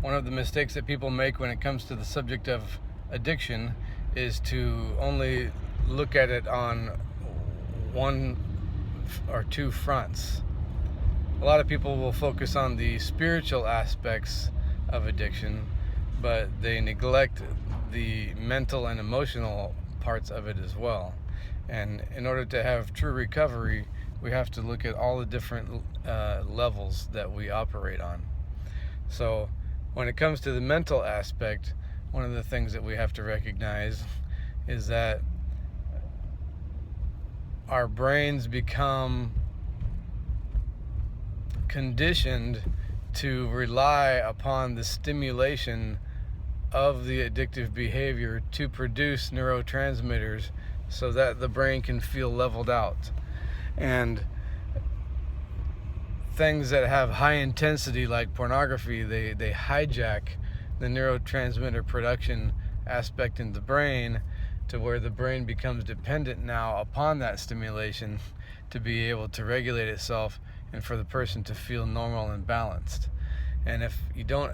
One of the mistakes that people make when it comes to the subject of addiction is to only look at it on one or two fronts. A lot of people will focus on the spiritual aspects of addiction, but they neglect the mental and emotional parts of it as well. And in order to have true recovery, we have to look at all the different levels that we operate on. So when it comes to the mental aspect, one of the things that we have to recognize is that our brains become conditioned to rely upon the stimulation of the addictive behavior to produce neurotransmitters so that the brain can feel leveled out. And things that have high intensity like pornography, they hijack the neurotransmitter production aspect in the brain to where the brain becomes dependent now upon that stimulation to be able to regulate itself and for the person to feel normal and balanced. And if you don't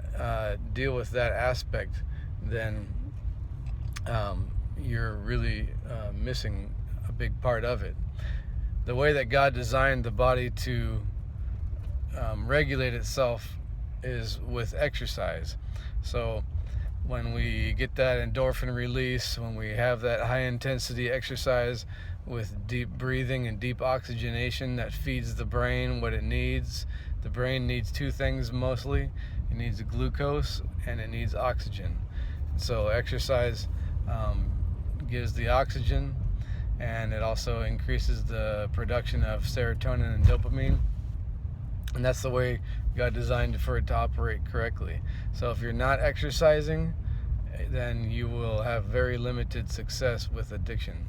deal with that aspect, then you're really missing a big part of it. The way that God designed the body to regulate itself is with exercise. So when we get that endorphin release, when we have that high intensity exercise with deep breathing and deep oxygenation that feeds the brain what it needs. The brain needs two things mostly. It needs glucose and it needs oxygen. So exercise gives the oxygen, and it also increases the production of serotonin and dopamine. And that's the way God designed for it to operate correctly. So if you're not exercising, then you will have very limited success with addiction.